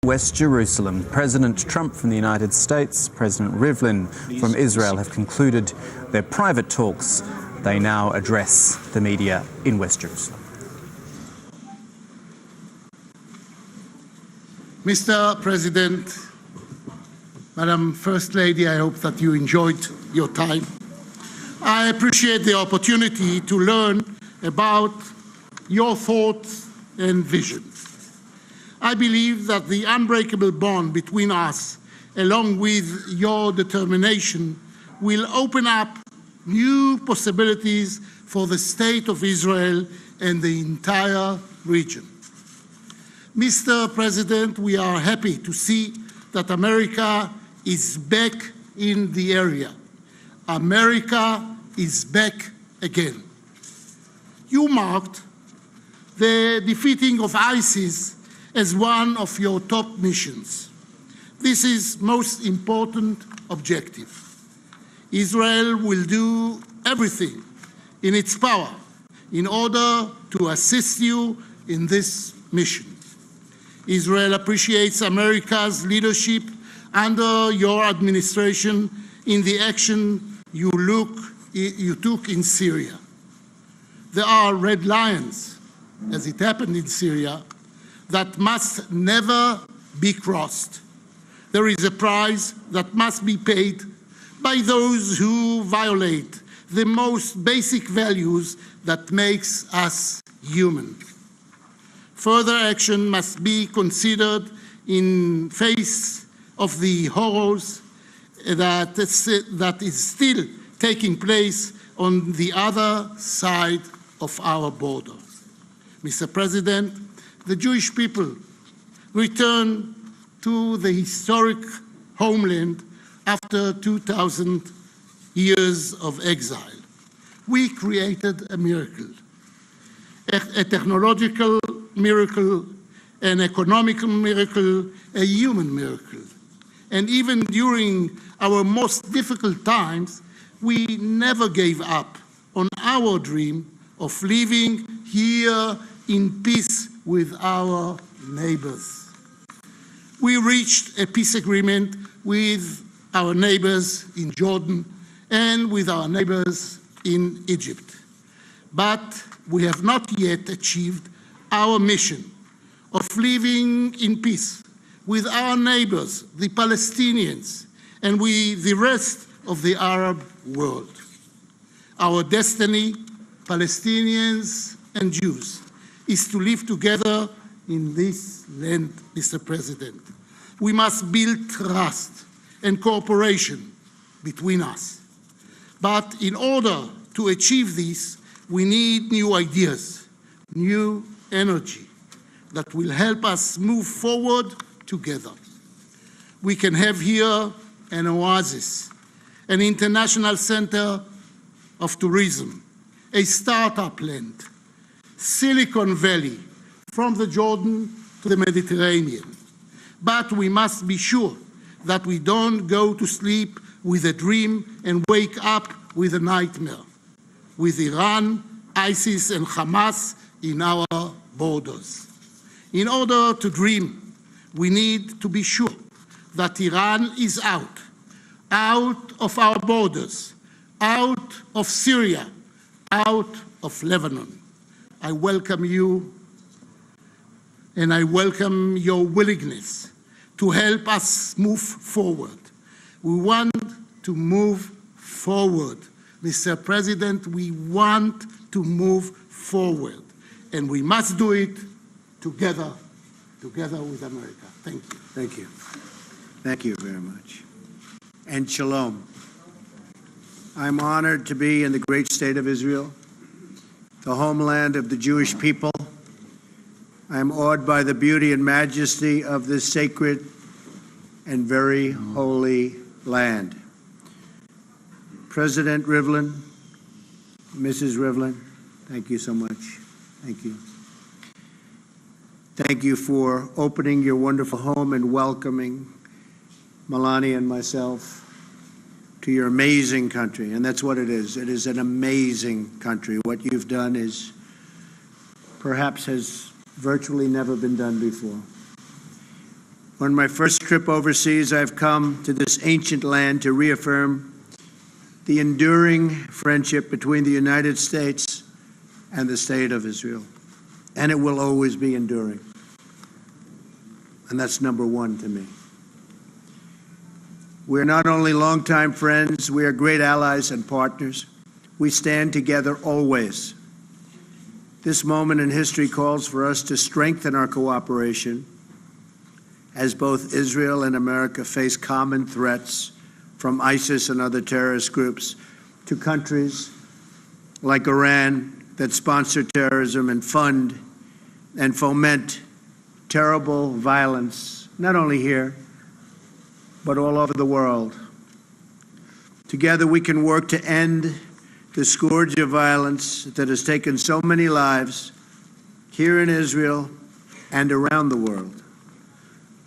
West Jerusalem. President Trump from the United States, President Rivlin from Israel have concluded their private talks. They now address the media in West Jerusalem. Mr. President, Madam First Lady, I hope that you enjoyed your time. I appreciate the opportunity to learn about your thoughts and visions. I believe that the unbreakable bond between us, along with your determination, will open up new possibilities for the state of Israel and the entire region. Mr. President, we are happy to see that America is back in the area. America is back again. You marked the defeating of ISIS as one of your top missions. This is most important objective. Israel will do everything in its power in order to assist you in this mission. Israel appreciates America's leadership under your administration in the action you took in Syria. There are red lines, as it happened in Syria, that must never be crossed. There is a price that must be paid by those who violate the most basic values that makes us human. Further action must be considered in face of the horrors that is still taking place on the other side of our border. Mr. President, the Jewish people returned to the historic homeland after 2,000 years of exile. We created a miracle, a technological miracle, an economical miracle, a human miracle. And even during our most difficult times, we never gave up on our dream of living here in peace with our neighbors. We reached a peace agreement with our neighbors in Jordan and with our neighbors in Egypt. But we have not yet achieved our mission of living in peace with our neighbors, the Palestinians, and with the rest of the Arab world. Our destiny, Palestinians and Jews, is to live together in this land, Mr. President. We must build trust and cooperation between us. But in order to achieve this, we need new ideas, new energy that will help us move forward together. We can have here an oasis, an international center of tourism, a startup land, Silicon Valley, from the Jordan to the Mediterranean. But we must be sure that we don't go to sleep with a dream and wake up with a nightmare, with Iran, ISIS, and Hamas in our borders. In order to dream, we need to be sure that Iran is out of our borders, out of Syria, out of Lebanon. I welcome you, and I welcome your willingness to help us move forward. We want to move forward. Mr. President, we want to move forward, and we must do it together with America. Thank you. Thank you. Thank you very much. And shalom. I'm honored to be in the great state of Israel, the homeland of the Jewish people. I am awed by the beauty and majesty of this sacred and very holy land. President Rivlin, Mrs. Rivlin, thank you so much. Thank you. Thank you for opening your wonderful home and welcoming Melania and myself to your amazing country. And that's what it is. It is an amazing country. What you've done is perhaps has virtually never been done before. On my first trip overseas, I've come to this ancient land to reaffirm the enduring friendship between the United States and the State of Israel. And it will always be enduring. And that's number one to me. We're not only longtime friends, we are great allies and partners. We stand together always. This moment in history calls for us to strengthen our cooperation as both Israel and America face common threats from ISIS and other terrorist groups to countries like Iran that sponsor terrorism and fund and foment terrible violence, not only here, but all over the world. Together we can work to end the scourge of violence that has taken so many lives here in Israel and around the world.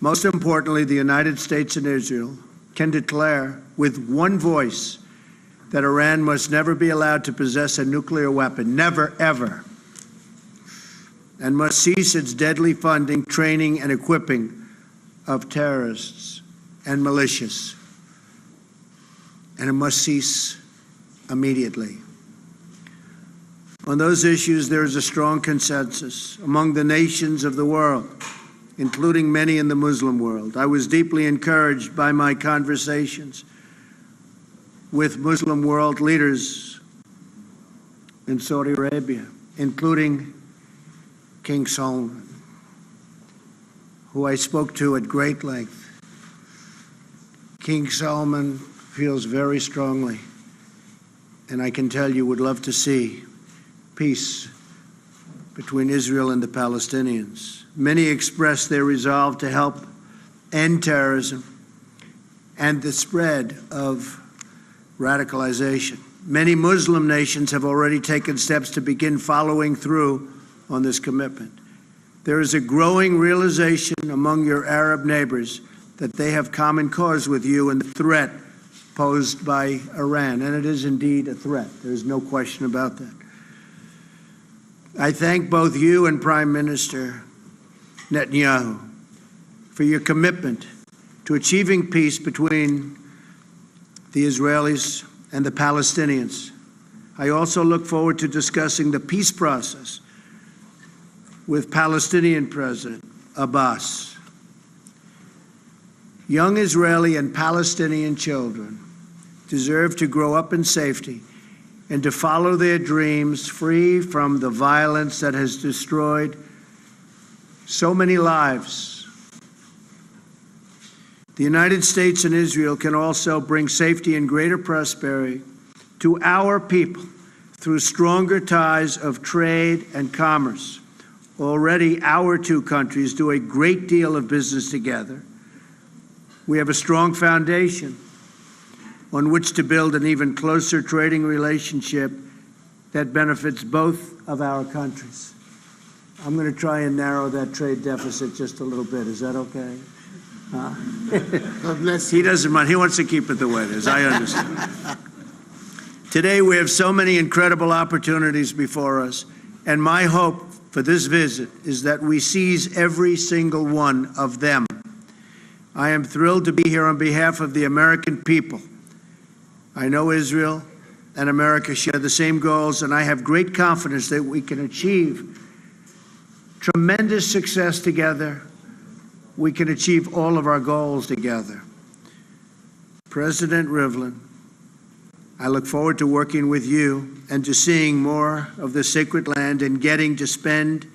Most importantly, the United States and Israel can declare with one voice that Iran must never be allowed to possess a nuclear weapon, never, ever, and must cease its deadly funding, training, and equipping of terrorists and militias. And it must cease immediately. On those issues, there is a strong consensus among the nations of the world, including many in the Muslim world. I was deeply encouraged by my conversations with Muslim world leaders in Saudi Arabia, including King Salman, who I spoke to at great length. King Salman feels very strongly, and I can tell you would love to see peace between Israel and the Palestinians. Many expressed their resolve to help end terrorism and the spread of radicalization. Many Muslim nations have already taken steps to begin following through on this commitment. There is a growing realization among your Arab neighbors that they have common cause with you in the threat posed by Iran, and it is indeed a threat. There's no question about that. I thank both you and Prime Minister Netanyahu for your commitment to achieving peace between the Israelis and the Palestinians. I also look forward to discussing the peace process with Palestinian President Abbas. Young Israeli and Palestinian children deserve to grow up in safety and to follow their dreams free from the violence that has destroyed so many lives. The United States and Israel can also bring safety and greater prosperity to our people through stronger ties of trade and commerce. Already, our two countries do a great deal of business together. We have a strong foundation on which to build an even closer trading relationship that benefits both of our countries. I'm going to try and narrow that trade deficit just a little bit. Is that okay? He doesn't mind. He wants to keep it the way it is. I understand. Today, we have so many incredible opportunities before us, and my hope for this visit is that we seize every single one of them. I am thrilled to be here on behalf of the American people. I know Israel and America share the same goals, and I have great confidence that we can achieve tremendous success together. We can achieve all of our goals together. President Rivlin, I look forward to working with you and to seeing more of the sacred land and getting to spend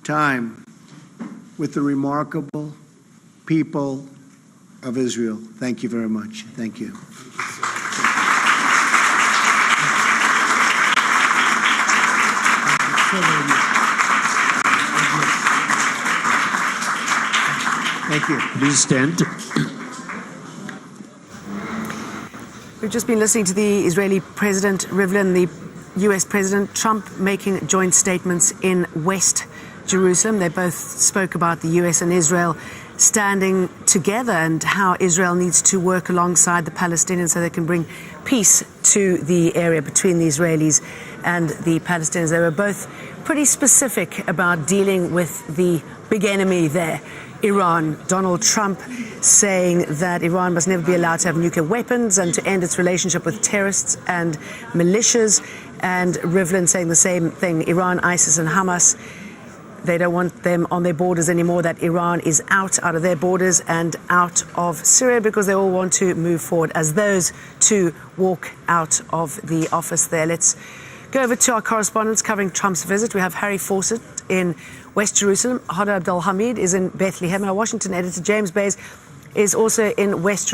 time with the remarkable people of Israel. Thank you very much. Thank you. Thank you. Please stand. We've just been listening to the Israeli President Rivlin, the US President Trump making joint statements in West Jerusalem. They both spoke about the US and Israel standing together and how Israel needs to work alongside the Palestinians so they can bring peace to the area between the Israelis and the Palestinians. They were both pretty specific about dealing with the big enemy there. Iran. Donald Trump saying that Iran must never be allowed to have nuclear weapons and to end its relationship with terrorists and militias. And Rivlin saying the same thing. Iran, ISIS and Hamas, they don't want them on their borders anymore, that Iran is out of their borders and out of Syria because they all want to move forward as those two walk out of the office there. Let's go over to our correspondents covering Trump's visit. We have Harry Fawcett in West Jerusalem. Hoda Abdulhamid is in Bethlehem. Our Washington editor James Bays is also in West Jerusalem.